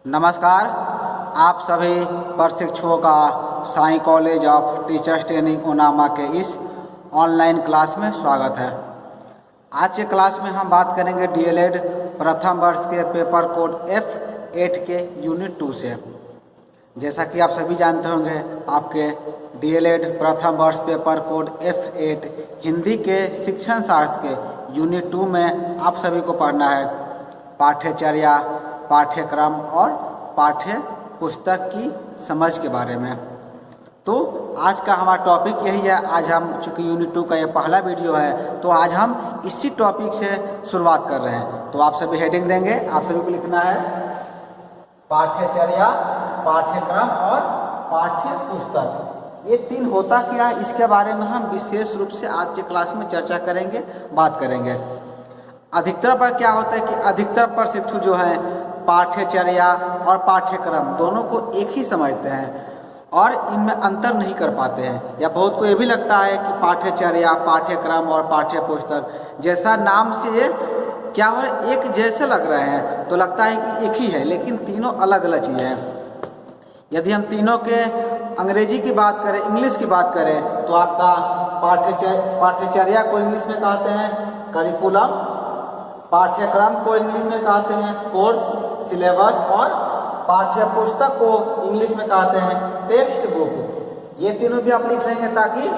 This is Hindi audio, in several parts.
नमस्कार। आप सभी प्रशिक्षुओं का Sai college of teachers training उनामा के इस ऑनलाइन क्लास में स्वागत है। आज के क्लास में हम बात करेंगे डीएलएड प्रथम वर्ष के पेपर कोड F8 के यूनिट 2 से। जैसा कि आप सभी जानते होंगे, आपके डीएलएड प्रथम वर्ष पेपर कोड F8 हिंदी के शिक्षण शास्त्र के यूनिट 2 में आप सभी को पढ़ना है पाठ्यचर्या, पाठ्यक्रम और पाठ्य पुस्तक की समझ के बारे में। तो आज का हमारा टॉपिक यही है। आज हम चूँकि यूनिट 2 का ये पहला वीडियो है, तो आज हम इसी टॉपिक से शुरुआत कर रहे हैं। तो आप सभी हेडिंग देंगे, आप सभी को लिखना है पाठ्यचर्या, पाठ्यक्रम और पाठ्य पुस्तक। ये तीन होता क्या है, इसके बारे में हम विशेष रूप से आज के क्लास में चर्चा करेंगे, बात करेंगे। अधिकतर पर क्या होता है कि अधिकतर प्रशिक्षु जो है पाठ्यचर्या और पाठ्यक्रम दोनों को एक ही समझते हैं और इनमें अंतर नहीं कर पाते हैं, या बहुत को ये भी लगता है कि पाठ्यचर्या, पाठ्यक्रम और पाठ्य पुस्तक जैसा नाम से ये क्या हो रहा है, एक जैसे लग रहे हैं, तो लगता है कि एक ही है, लेकिन तीनों अलग अलग चीज़ें हैं। यदि हम तीनों के अंग्रेजी की बात करें, इंग्लिश की बात करें, तो आपका पाठ्यचर्या को इंग्लिश में कहते हैं करिकुलम, पाठ्यक्रम को इंग्लिश में कहते हैं कोर्स सिलेबस और पाठ्य पुस्तक को इंग्लिश में कहते हैं टेक्स्ट बुक। ये तीनों भी आप लिख लेंगे ताकि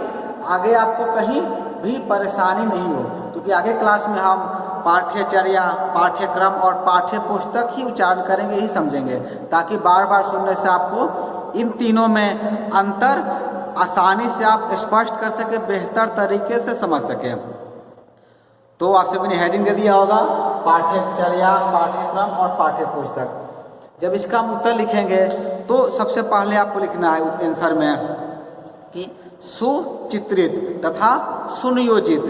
आगे आपको कहीं भी परेशानी नहीं हो, क्योंकि आगे क्लास में हम पाठ्यचर्या, पाठ्यक्रम और पाठ्य पुस्तक ही उच्चारण करेंगे, ही समझेंगे, ताकि बार बार सुनने से आपको इन तीनों में अंतर आसानी से आप स्पष्ट कर सके, बेहतर तरीके से समझ सके। तो आप सभी ने हेडिंग दे दिया होगा पाठ्यचर्या, पाठ्यक्रम और पाठ्य पुस्तक। जब इसका हम उत्तर लिखेंगे तो सबसे पहले आपको लिखना है आंसर में कि सुचित्रित तथा सुनियोजित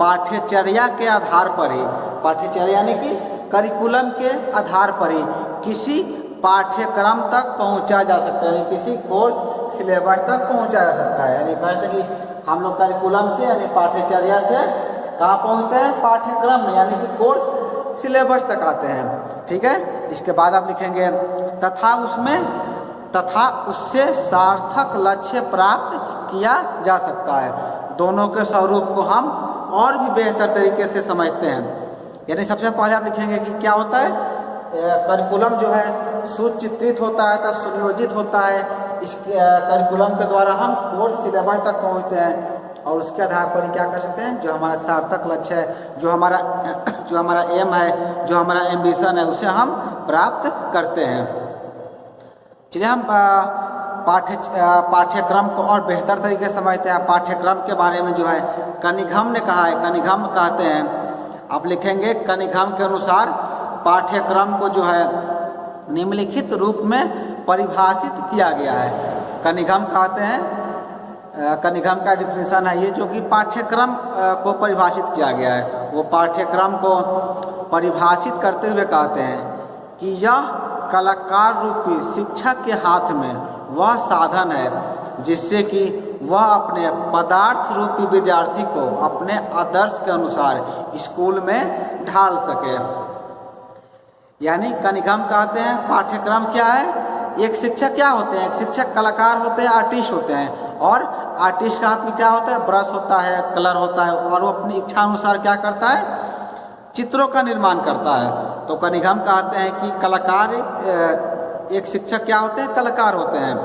पाठ्यचर्या के आधार पर ही, पाठ्यचर्या यानी कि करिकुलम के आधार पर ही किसी पाठ्यक्रम तक पहुंचा जा सकता है, किसी कोर्स सिलेबस तक पहुंचा जा सकता है। यानी कहते हैं कि हम लोग करिकुलम से यानी पाठ्यचर्या से कहाँ पहुँचते हैं, पाठ्यक्रम में यानी कि कोर्स सिलेबस तक आते हैं। ठीक है, इसके बाद आप लिखेंगे तथा उससे सार्थक लक्ष्य प्राप्त किया जा सकता है। दोनों के स्वरूप को हम और भी बेहतर तरीके से समझते हैं। यानी सबसे पहले आप लिखेंगे कि क्या होता है, करिकुलम जो है सुचित्रित होता है, तो सुनियोजित होता है। इस करिकुलम के द्वारा हम कोर्स सिलेबस तक पहुँचते हैं और उसके आधार पर क्या कर सकते हैं, जो हमारा सार्थक लक्ष्य है, जो हमारा एम है, जो हमारा एम्बिशन है, उसे हम प्राप्त करते हैं। चलिए हम पाठ्यक्रम को और बेहतर तरीके से समझते हैं। पाठ्यक्रम के बारे में जो है कनिघम ने कहा है, कनिघम कहते हैं, आप लिखेंगे कनिघम के अनुसार पाठ्यक्रम को जो है निम्नलिखित रूप में परिभाषित किया गया है। कनिघम कहते हैं, कनिघम का डिफिनीशन है ये, जो कि पाठ्यक्रम को परिभाषित किया गया है। वो पाठ्यक्रम को परिभाषित करते हुए कहते हैं कि यह कलाकार रूपी शिक्षक के हाथ में वह साधन है जिससे कि वह अपने पदार्थ रूपी विद्यार्थी को अपने आदर्श के अनुसार स्कूल में ढाल सके। यानी कनिघम कहते हैं पाठ्यक्रम क्या है, एक शिक्षक क्या होते हैं, एक शिक्षक कलाकार होते हैं, आर्टिस्ट होते हैं, और आर्टिस्ट के हाथ में क्या होता है, ब्रश होता है, कलर होता है, और वो अपनी इच्छा अनुसार क्या करता है, चित्रों का निर्माण करता है। तो कनिघम कहते हैं कि कलाकार, एक शिक्षक क्या होते हैं, कलाकार होते हैं,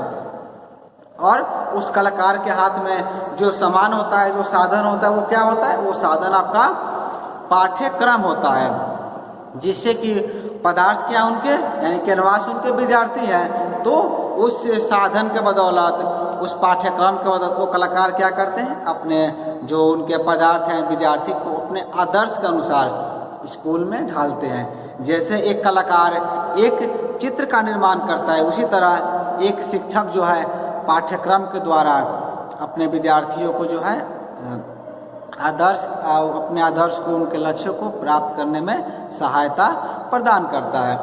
और उस कलाकार के हाथ में जो सामान होता है, जो साधन होता है, वो क्या होता है, वो साधन आपका पाठ्यक्रम होता है, जिससे कि पदार्थ क्या उनके यानी कैनवास उनके विद्यार्थी हैं, तो उस साधन के बदौलत, उस पाठ्यक्रम के बदौलत वो कलाकार क्या करते हैं, अपने जो उनके पदार्थ हैं विद्यार्थी को अपने आदर्श के अनुसार स्कूल में ढालते हैं। जैसे एक कलाकार एक चित्र का निर्माण करता है, उसी तरह एक शिक्षक जो है पाठ्यक्रम के द्वारा अपने विद्यार्थियों को जो है अपने आदर्श को, उनके लक्ष्य को प्राप्त करने में सहायता प्रदान करता है।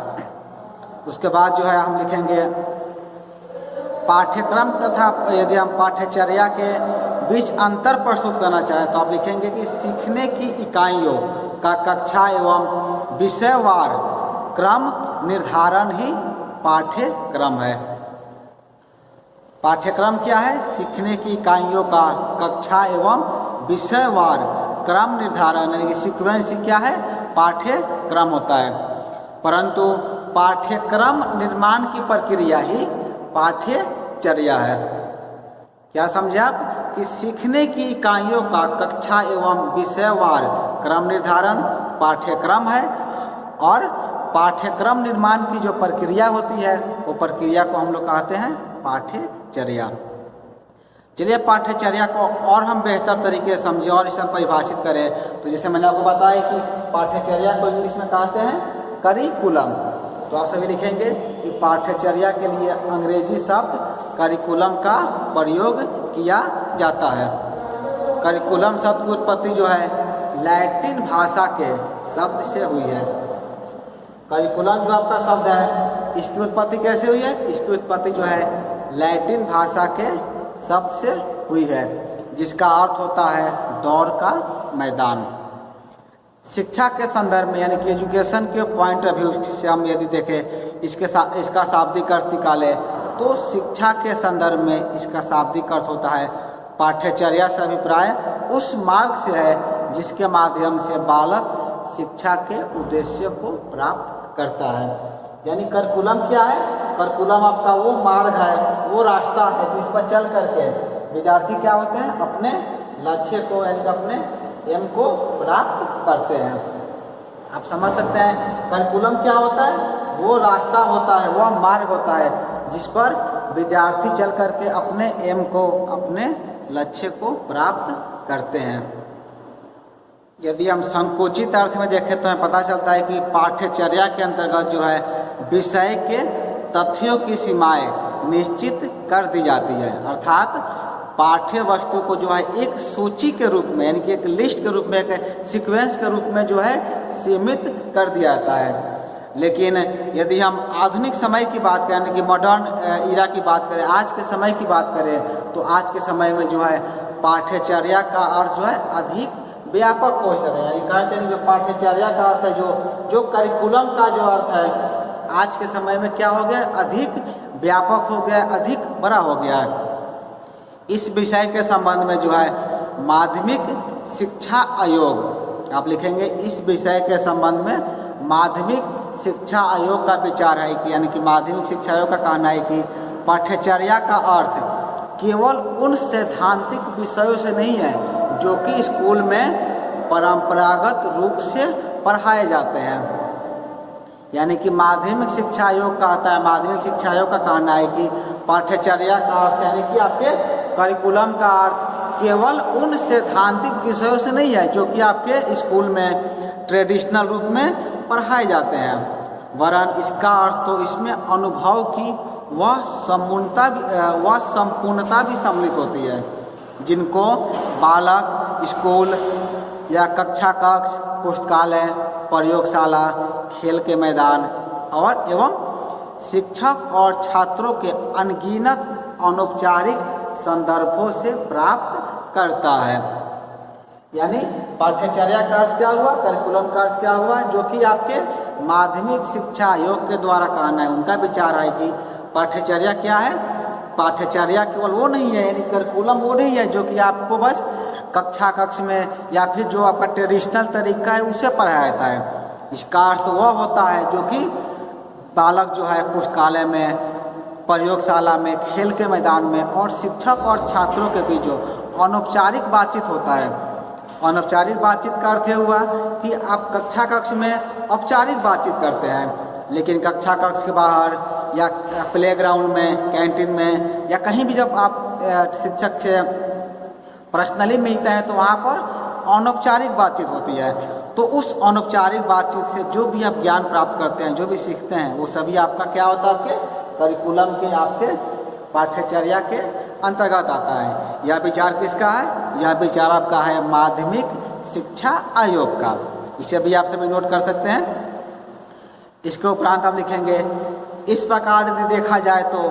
उसके बाद जो है हम लिखेंगे पाठ्यक्रम तथा, यदि हम पाठ्यचर्या के बीच अंतर प्रस्तुत करना चाहें तो आप लिखेंगे कि सीखने की इकाइयों का कक्षा एवं विषयवार क्रम निर्धारण ही पाठ्यक्रम है। पाठ्यक्रम क्या है? सीखने की इकाइयों का कक्षा एवं विषयवार क्रम निर्धारण, यानी कि सीक्वेंस क्या है? पाठ्यक्रम होता है। परंतु पाठ्यक्रम निर्माण की प्रक्रिया ही पाठ्यचर्या है। क्या समझे आप? कि सीखने की इकाइयों का कक्षा एवं विषयवार क्रम निर्धारण पाठ्यक्रम है, और पाठ्यक्रम निर्माण की जो प्रक्रिया होती है वो प्रक्रिया को हम लोग कहते हैं पाठ्यचर्या। चलिए पाठ्यचर्या को और हम बेहतर तरीके से समझें और इसे परिभाषित करें। तो जैसे मैंने आपको बताया कि पाठ्यचर्या को इंग्लिश में कहते हैं करिकुलम। तो आप सभी लिखेंगे कि पाठ्यचर्या के लिए अंग्रेजी शब्द करिकुलम का प्रयोग किया जाता है। करिकुलम शब्द की उत्पत्ति जो है लैटिन भाषा के शब्द से हुई है। करिकुलम जो आपका शब्द है इसकी उत्पत्ति कैसे हुई है? इसकी उत्पत्ति जो है लैटिन भाषा के शब्द से हुई है, जिसका अर्थ होता है दौड़ का मैदान। शिक्षा के संदर्भ में, यानी कि एजुकेशन के पॉइंट ऑफ व्यू से हम यदि देखें इसका शाब्दिक अर्थ निकालें तो शिक्षा के संदर्भ में इसका शाब्दिक अर्थ होता है पाठ्यचर्या से अभिप्राय उस मार्ग से है जिसके माध्यम से बालक शिक्षा के उद्देश्य को प्राप्त करता है। यानी करिकुलम क्या है? करिकुलम आपका वो मार्ग है, वो रास्ता है जिस पर चल करके विद्यार्थी क्या होते हैं? अपने लक्ष्य को, यानी कि अपने एम को प्राप्त करते हैं। आप समझ सकते हैं करिकुलम क्या होता है? वो रास्ता होता है, वो मार्ग होता है जिस पर विद्यार्थी चल करके अपने एम को, अपने लक्ष्य को प्राप्त करते हैं। यदि हम संकुचित अर्थ में देखें तो हमें पता चलता है कि पाठ्यचर्या के अंतर्गत जो है विषय के तथ्यों की सीमाएं निश्चित कर दी जाती है। अर्थात पाठ्य वस्तु को जो है एक सूची के रूप में, यानी कि एक लिस्ट के रूप में, एक सीक्वेंस के रूप में जो है सीमित कर दिया जाता है। लेकिन यदि हम आधुनिक समय की बात करें, यानी कि मॉडर्न इरा की बात करें, आज के समय की बात करें, तो आज के समय में जो है पाठ्यचर्या का अर्थ जो है अधिक व्यापक हो सके। यानी कहते हैं जो पाठ्यचर्या का अर्थ है, जो करिकुलम का जो अर्थ है आज के समय में क्या हो गया? अधिक व्यापक हो गया, अधिक बड़ा हो गया है। इस विषय के संबंध में जो है माध्यमिक शिक्षा आयोग, आप लिखेंगे इस विषय के संबंध में माध्यमिक शिक्षा आयोग का विचार है कि, यानी कि माध्यमिक शिक्षा आयोग का कहना है कि पाठ्यचर्या का अर्थ केवल उन सैद्धांतिक विषयों से नहीं है जो कि स्कूल में परंपरागत रूप से पढ़ाए जाते हैं। यानी कि माध्यमिक शिक्षा आयोग कहता है, माध्यमिक शिक्षा आयोग का कहना है कि पाठ्यचर्या का अर्थ, यानी कि आपके करिकुलम का अर्थ केवल उन सैद्धांतिक विषयों से नहीं है जो कि आपके स्कूल में ट्रेडिशनल रूप में पढ़ाए जाते हैं, वरन इसका अर्थ तो इसमें अनुभव की वह संपूर्णता भी सम्मिलित होती है, जिनको बालक स्कूल या कक्षा कक्ष, पुस्तकालय, प्रयोगशाला, खेल के मैदान और एवं शिक्षक और छात्रों के अनगिनत अनौपचारिक संदर्भों से प्राप्त करता है। यानी पाठ्यचर्या का अर्थ क्या हुआ? करिकुलम का अर्थ क्या हुआ? जो कि आपके माध्यमिक शिक्षा आयोग के द्वारा कहना है, उनका विचार है कि पाठ्यचर्या क्या है? पाठ्यचर्या केवल वो नहीं है, यानी करिकुलम वो नहीं है जो कि आपको बस कक्षा कक्ष में या फिर जो आपका ट्रेडिशनल तरीका है उसे पढ़ाया जाता है। इसका अर्थ वह होता है जो कि बालक जो है पुस्तकालय में, प्रयोगशाला में, खेल के मैदान में और शिक्षक और छात्रों के बीच जो अनौपचारिक बातचीत होता है। अनौपचारिक बातचीत का अर्थ हुआ कि आप कक्षा कक्ष में औपचारिक बातचीत करते हैं, लेकिन कक्षा कक्ष के बाहर या प्लेग्राउंड में, कैंटीन में या कहीं भी जब आप शिक्षक से पर्सनली मिलते हैं तो वहाँ पर अनौपचारिक बातचीत होती है। तो उस अनौपचारिक बातचीत से जो भी आप ज्ञान प्राप्त करते हैं, जो भी सीखते हैं, वो सभी आपका क्या होता है? आपके करिकुलम के, आपके पाठ्यचर्या के अंतर्गत आता है। यह विचार किसका है? यह विचार आपका है माध्यमिक शिक्षा आयोग का। इसे भी आप सभी नोट कर सकते हैं। इसके उपरांत हम लिखेंगे, इस प्रकार यदि देखा जाए तो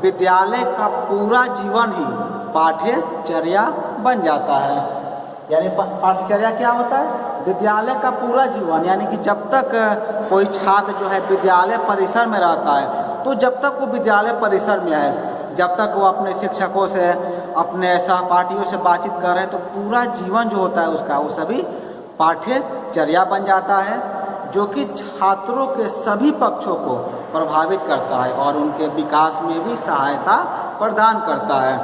विद्यालय का पूरा जीवन ही पाठ्यचर्या बन जाता है। यानी पाठ्यचर्या क्या होता है? विद्यालय का पूरा जीवन, यानी कि जब तक कोई छात्र जो है विद्यालय परिसर में रहता है तो जब तक वो विद्यालय परिसर में है, जब तक वो अपने शिक्षकों से, अपने सहपाठियों से बातचीत कर रहे हैं, तो पूरा जीवन जो होता है उसका वो सभी पाठ्यचर्या बन जाता है, जो कि छात्रों के सभी पक्षों को प्रभावित करता है और उनके विकास में भी सहायता प्रदान करता है।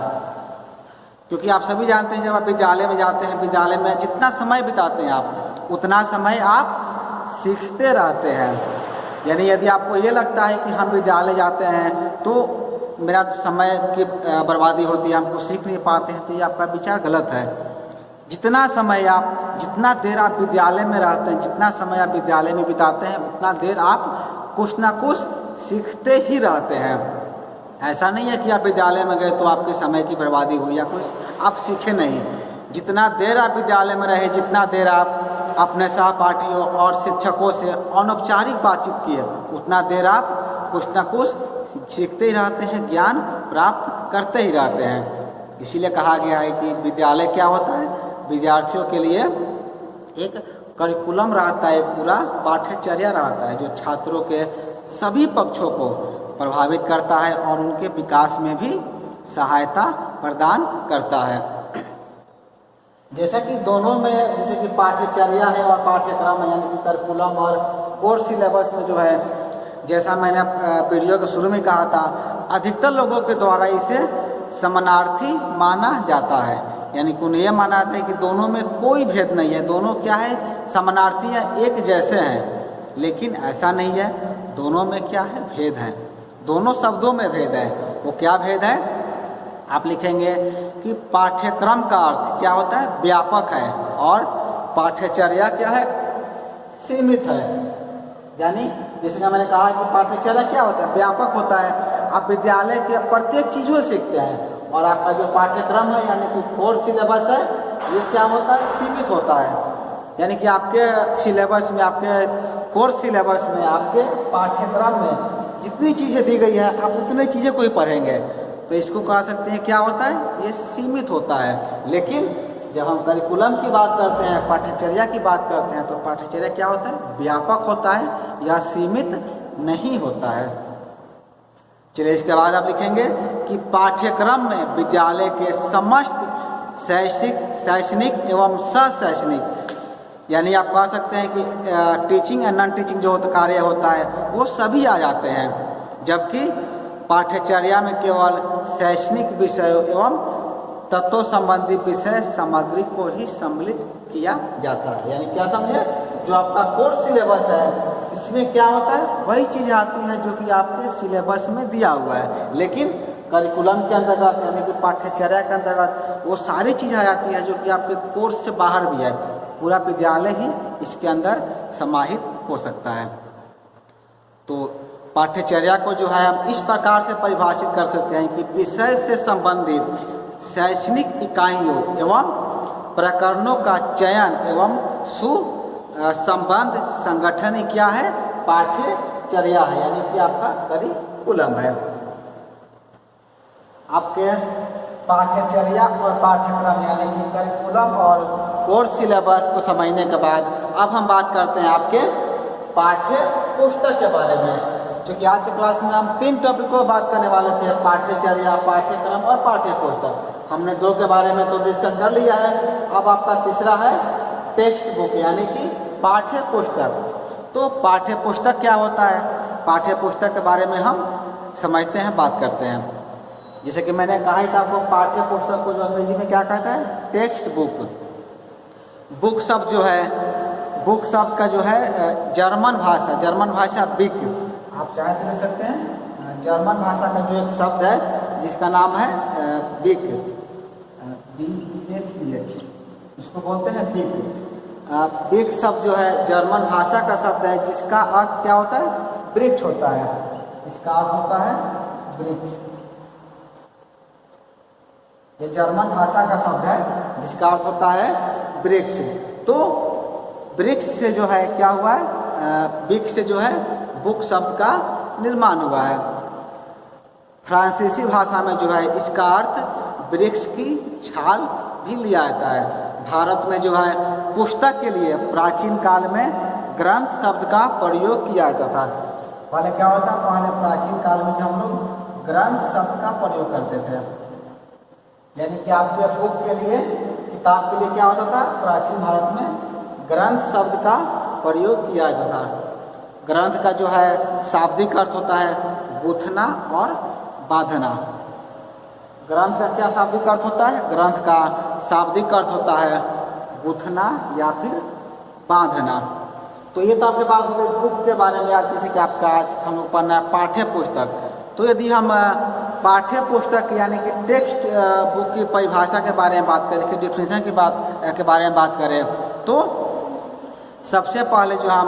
क्योंकि आप सभी जानते हैं, जब आप विद्यालय में जाते हैं, विद्यालय में जितना समय बिताते हैं आप, उतना समय आप सीखते रहते हैं। यानी यदि आपको ये लगता है कि हम विद्यालय जाते हैं तो मेरा समय की बर्बादी होती है, हमको सीख नहीं पाते हैं, तो ये आपका विचार गलत है। जितना देर आप विद्यालय में रहते हैं, जितना समय आप विद्यालय में बिताते हैं, उतना देर आप कुछ ना कुछ सीखते ही रहते हैं। ऐसा नहीं है कि आप विद्यालय में गए तो आपके समय की बर्बादी हुई या कुछ आप सीखे नहीं। जितना देर आप विद्यालय में रहे, जितना देर आप अपने सहपाठियों और शिक्षकों से अनौपचारिक बातचीत किए, उतना देर आप कुछ ना कुछ सीखते ही रहते हैं, ज्ञान प्राप्त करते ही रहते हैं। इसीलिए कहा गया है कि विद्यालय क्या होता है, विद्यार्थियों के लिए एक करिकुलम रहता है, एक पूरा पाठ्यचर्या रहता है, जो छात्रों के सभी पक्षों को प्रभावित करता है और उनके विकास में भी सहायता प्रदान करता है। जैसा कि दोनों में, जैसे कि पाठ्यचर्या है और पाठ्यक्रम है, यानी कि करिकुलम और कोर्स सिलेबस में जो है, जैसा मैंने वीडियो के शुरू में कहा था, अधिकतर लोगों के द्वारा इसे समानार्थी माना जाता है। यानी कि उन्हें यह माना जाता है कि दोनों में कोई भेद नहीं है, दोनों क्या है, समानार्थी हैं, एक जैसे हैं। लेकिन ऐसा नहीं है, दोनों में क्या है, भेद है। दोनों शब्दों में भेद है। वो क्या भेद है, आप लिखेंगे कि पाठ्यक्रम का अर्थ क्या होता है, व्यापक है, और पाठ्यचर्या क्या है, सीमित है। यानी जैसे कि मैंने कहा कि पाठ्यचर्या क्या होता है, व्यापक होता है, आप विद्यालय के प्रत्येक चीज़ों सीखते हैं, और आपका जो पाठ्यक्रम है यानी कि कोर्स सिलेबस है, ये क्या होता है, सीमित होता है। यानी कि आपके सिलेबस में, आपके कोर्स सिलेबस में, आपके पाठ्यक्रम में जितनी चीज़ें दी गई है, आप उतनी चीज़ें को ही पढ़ेंगे। तो इसको कह सकते हैं क्या होता है, ये सीमित होता है। लेकिन जब हम करिकुलम की बात करते हैं, पाठ्यचर्या की बात करते हैं, तो पाठ्यचर्या क्या होता है, व्यापक होता है, या सीमित नहीं होता है। चलिए, इसके बाद आप लिखेंगे कि पाठ्यक्रम में विद्यालय के समस्त शैक्षणिक एवं सशैक्षणिक, यानी आप कह सकते हैं कि टीचिंग एंड नॉन टीचिंग जो कार्य होता है, वो सभी आ जाते हैं। जबकि पाठ्यचर्या में केवल शैक्षणिक विषयों एवं तत्व संबंधी विषय सामग्री को ही सम्मिलित किया जाता है। यानी क्या समझे, जो आपका कोर्स सिलेबस है, इसमें क्या होता है, वही चीज़ आती है जो कि आपके सिलेबस में दिया हुआ है। लेकिन करिकुलम के अंतर्गत, यानी कि पाठ्यचर्या के अंतर्गत, वो सारी चीज़ें आ जाती है जो कि आपके कोर्स से बाहर भी है। पूरा विद्यालय ही इसके अंदर समाहित हो सकता है। तो पाठ्यचर्या को जो है हम इस प्रकार से परिभाषित कर सकते हैं कि विषय से संबंधित शैक्षणिक इकाइयों एवं प्रकरणों का चयन एवं सुसंबद्ध संगठन ही क्या है, पाठ्यचर्या है, यानी कि आपका करिकुलम है। आपके पाठ्यचर्या और पाठ्यक्रम यानी कि करिकुलम और कोर्स सिलेबस को समझने के बाद अब हम बात करते हैं आपके पाठ्य पुस्तक के बारे में। क्योंकि आज की क्लास में हम 3 टॉपिक को बात करने वाले थे, पाठ्यचर्या, पाठ्यक्रम और पाठ्य पुस्तक। हमने 2 के बारे में तो डिस्कस कर लिया है। अब आपका तीसरा है टेक्स्ट बुक, यानी कि पाठ्य पुस्तक। तो पाठ्य पुस्तक क्या होता है, पाठ्य पुस्तक के बारे में हम समझते हैं, बात करते हैं। जैसे कि मैंने कहा ही था आपको, पाठ्य पुस्तक को जो अंग्रेजी में क्या कहता है, टेक्स्ट बुक। बुक शब्द जो है, बुक शब्द का जो है जर्मन भाषा बिक, आप चाहे तो लिख सकते हैं। जर्मन भाषा का जो एक शब्द है जिसका नाम है बिक, BECH, इसको बोलते हैं बिक। बिक शब्द जो है जर्मन भाषा का शब्द है, जिसका अर्थ क्या होता है, वृक्ष होता है। इसका अर्थ होता है वृक्ष। ये जर्मन भाषा का शब्द है जिसका अर्थ होता है वृक्ष। तो वृक्ष से जो है क्या हुआ है, बिक से जो है बुक शब्द का निर्माण हुआ है। फ्रांसीसी भाषा में जो है इसका अर्थ वृक्ष की छाल भी लिया जाता है। भारत में जो है पुस्तक के लिए प्राचीन काल में ग्रंथ शब्द का प्रयोग किया जाता था। पहले क्या होता, पहले प्राचीन काल में हम लोग ग्रंथ शब्द का प्रयोग करते थे। यानी कि आपके बुक के लिए, किताब के लिए क्या होता था, प्राचीन भारत में ग्रंथ शब्द का प्रयोग किया जाता था। ग्रंथ का जो है शाब्दिक अर्थ होता है गूंथना और बांधना। ग्रंथ का क्या शाब्दिक अर्थ होता है? ग्रंथ का शाब्दिक अर्थ होता है गूंथना या फिर बांधना। तो ये तो आपके पास बुक के बारे में, आज जैसे कि आपका आज हम लोग पढ़ना है पाठ्य पुस्तक। तो यदि हम पाठ्य पुस्तक यानी कि टेक्स्ट बुक की परिभाषा के बारे में बात करें, डिफिनेशन के बारे में बात करें, तो सबसे पहले जो हम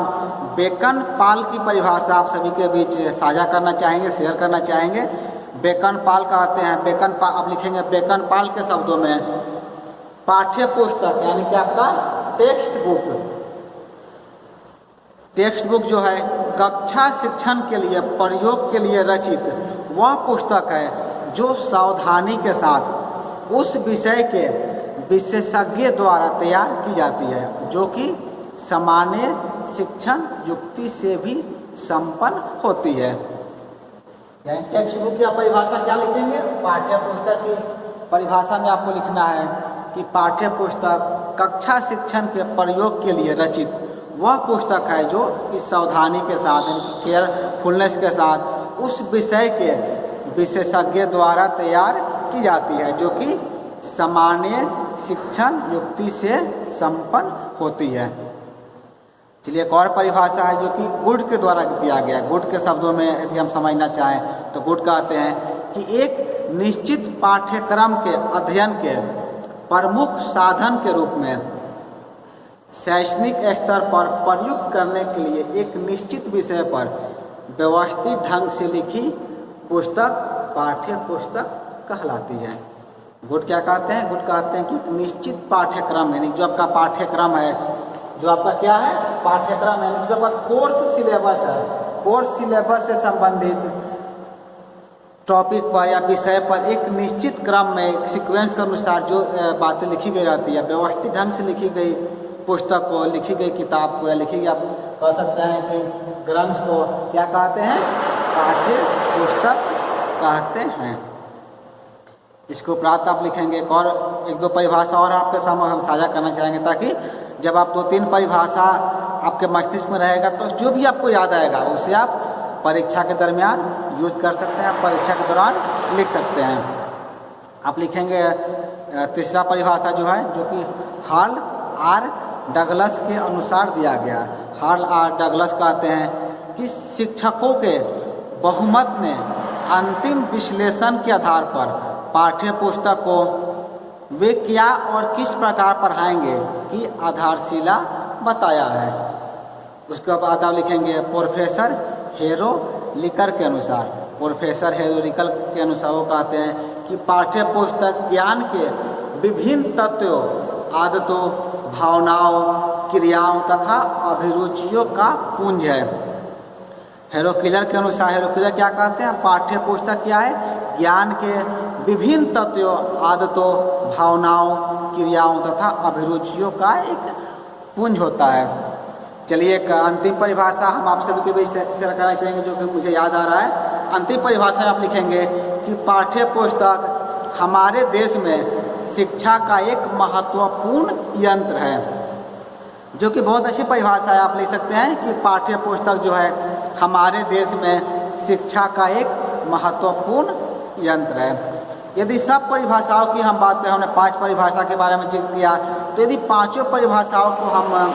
बेकन पाल की परिभाषा आप सभी के बीच साझा करना चाहेंगे, शेयर करना चाहेंगे। बेकन पाल कहते हैं, बेकन पाल आप लिखेंगे बेकन पाल के शब्दों में पाठ्य पुस्तक यानी कि आपका टेक्स्ट बुक जो है कक्षा शिक्षण के लिए प्रयोग के लिए रचित वह पुस्तक है जो सावधानी के साथ उस विषय के विशेषज्ञ द्वारा तैयार की जाती है, जो कि सामान्य शिक्षण युक्ति से भी संपन्न होती है। यानी टेक्स्ट बुक की परिभाषा क्या लिखेंगे? पाठ्य पुस्तक की परिभाषा में आपको लिखना है कि पाठ्य पुस्तक कक्षा शिक्षण के प्रयोग के लिए रचित वह पुस्तक है जो इस सावधानी के साथ यानी कि केयरफुलनेस के साथ उस विषय के विशेषज्ञ द्वारा तैयार की जाती है, जो कि सामान्य शिक्षण युक्ति से संपन्न होती है। चलिए एक और परिभाषा है जो कि गुड के द्वारा दिया गया है। गुड के शब्दों में यदि हम समझना चाहें तो गुड कहते हैं कि एक निश्चित पाठ्यक्रम के अध्ययन के प्रमुख साधन के रूप में शैक्षणिक स्तर पर प्रयुक्त करने के लिए एक निश्चित विषय पर व्यवस्थित ढंग से लिखी पुस्तक पाठ्य पुस्तक कहलाती है। गुड क्या कहते हैं? गुड कहते हैं कि निश्चित पाठ्यक्रम यानी जो आपका पाठ्यक्रम है, जो आपका क्या है पाठ्यक्रम यानी जो आपका कोर्स सिलेबस है, कोर्स सिलेबस से संबंधित टॉपिक पर या विषय पर एक निश्चित क्रम में एक सीक्वेंस के अनुसार जो बातें लिखी गई रहती है, व्यवस्थित ढंग से लिखी गई पुस्तक को, लिखी गई किताब को या लिखी गई आप कह सकते हैं कि ग्रंथ को क्या कहते हैं? पाठ्य पुस्तक कहते हैं। इसके उपरांत आप लिखेंगे एक दो परिभाषा और आपके सामने हम साझा करना चाहेंगे, ताकि जब आप 2-3 परिभाषा आपके मस्तिष्क में रहेगा तो जो भी आपको याद आएगा उसे आप परीक्षा के दरमियान यूज कर सकते हैं, परीक्षा के दौरान लिख सकते हैं। आप लिखेंगे तीसरा परिभाषा जो है, जो कि हॉल आर डगलस के अनुसार दिया गया। हॉल आर डगलस कहते हैं कि शिक्षकों के बहुमत ने अंतिम विश्लेषण के आधार पर पाठ्य पुस्तक को वे क्या और किस प्रकार पढ़ाएंगे की आधारशिला बताया है। उसके बाद आप लिखेंगे प्रोफेसर हेरो लिकर के अनुसार। प्रोफेसर हेरो लिकर के अनुसार वो कहते हैं कि पाठ्य पुस्तक ज्ञान के विभिन्न तत्वों, आदतों, भावनाओं, क्रियाओं तथा अभिरुचियों का पुंज है। हेरो किलर के अनुसार हेरो किलर क्या कहते हैं? पाठ्य पुस्तक क्या है? ज्ञान के विभिन्न तत्वों, आदतों, भावनाओं, क्रियाओं तथा अभिरुचियों का एक पुंज होता है। चलिए एक अंतिम परिभाषा हम आप सभी के बीच शेयर करना चाहेंगे, जो कि मुझे याद आ रहा है। अंतिम परिभाषा में आप लिखेंगे कि पाठ्य पुस्तक हमारे देश में शिक्षा का एक महत्वपूर्ण यंत्र है, जो कि बहुत अच्छी परिभाषा है। आप लिख सकते हैं कि पाठ्य पुस्तक जो है हमारे देश में शिक्षा का एक महत्वपूर्ण यंत्र है। यदि सब परिभाषाओं की हम बात करें, हमने 5 परिभाषा के बारे में जिक्र किया, तो यदि 5 परिभाषाओं को हम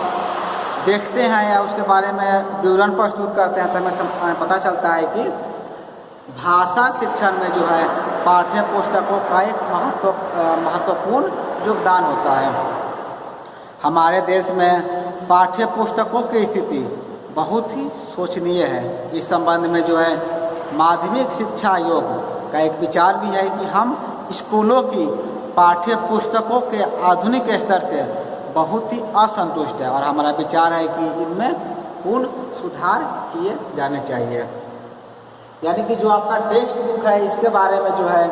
देखते हैं या उसके बारे में विवरण प्रस्तुत करते हैं तो हमें पता चलता है कि भाषा शिक्षण में जो है पाठ्य पुस्तकों का एक महत्वपूर्ण योगदान होता है। हमारे देश में पाठ्य पुस्तकों की स्थिति बहुत ही शोचनीय है। इस संबंध में जो है माध्यमिक शिक्षा आयोग का एक विचार भी है कि हम स्कूलों की पाठ्य पुस्तकों के आधुनिक स्तर से बहुत ही असंतुष्ट है और हमारा विचार है कि इनमें पूर्ण सुधार किए जाने चाहिए। यानी कि जो आपका टेक्स्ट बुक है इसके बारे में जो है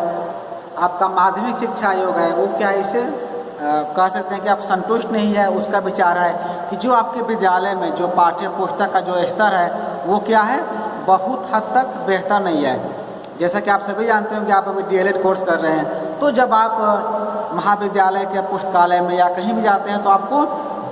आपका माध्यमिक शिक्षा आयोग है वो क्या इसे कह सकते हैं कि आप संतुष्ट नहीं है। उसका विचार है कि जो आपके विद्यालय में जो पाठ्य पुस्तक का जो स्तर है वो क्या है, बहुत हद तक बेहतर नहीं है। जैसा कि आप सभी जानते हैं कि आप अभी डीएलएड कोर्स कर रहे हैं, तो जब आप महाविद्यालय के पुस्तकालय में या कहीं भी जाते हैं तो आपको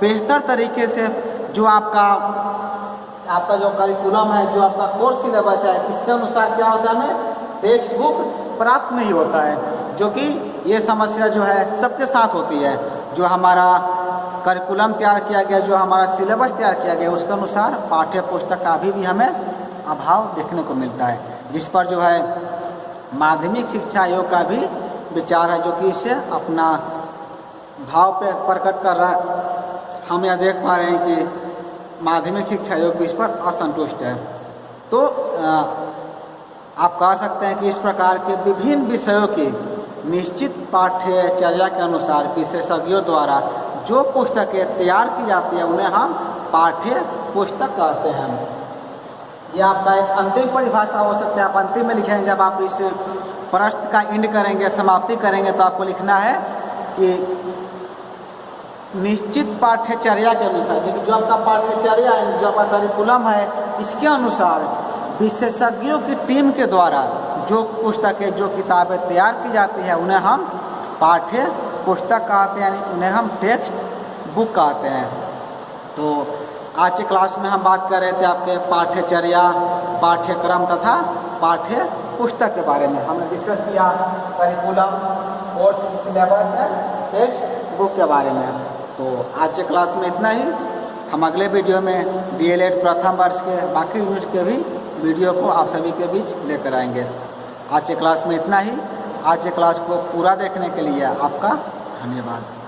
बेहतर तरीके से जो आपका जो करिकुलम है, जो आपका कोर्स सिलेबस है, इसके अनुसार क्या होता है, हमें टेक्स्ट बुक प्राप्त नहीं होता है, जो कि ये समस्या जो है सबके साथ होती है। जो हमारा करिकुलम तैयार किया गया, जो हमारा सिलेबस तैयार किया गया, उसके अनुसार पाठ्य पुस्तक का भी हमें अभाव देखने को मिलता है, जिस पर जो है माध्यमिक शिक्षा आयोग का भी विचार है, जो कि इससे अपना भाव पे प्रकट कर रहा है। हम यह देख पा रहे हैं कि माध्यमिक शिक्षा आयोग भी इस पर असंतुष्ट है। तो आप कह सकते हैं कि इस प्रकार के विभिन्न विषयों की निश्चित पाठ्यचर्या के अनुसार विशेषज्ञों द्वारा जो पुस्तकें तैयार की जाती है उन्हें हम पाठ्य पुस्तक कहते हैं। यह आपका एक अंतिम परिभाषा हो सकता है, आप अंतिम में लिखेंगे। जब आप इस प्रश्न का एंड करेंगे, समाप्ति करेंगे, तो आपको लिखना है कि निश्चित पाठ्यचर्या के अनुसार, जो आपका पाठ्यचर्या है, जो आपका करिकुलम है, इसके अनुसार विशेषज्ञों की टीम के द्वारा जो पुस्तकें, जो किताबें तैयार की जाती है उन्हें हम पाठ्य पुस्तक कहते हैं, यानी उन्हें हम टेक्स्ट बुक कहते हैं। तो आज के क्लास में हम बात कर रहे थे आपके पाठ्यचर्या, पाठ्यक्रम तथा पाठ्य पुस्तक के बारे में। हमने डिस्कस किया करिकुलम, कोर्स सिलेबस है, टेक्स्ट बुक के बारे में। तो आज के क्लास में इतना ही। हम अगले वीडियो में डीएलएड प्रथम वर्ष के बाकी यूनिट के भी वीडियो को आप सभी के बीच लेकर आएंगे। आज के क्लास में इतना ही। आज के क्लास को पूरा देखने के लिए आपका धन्यवाद।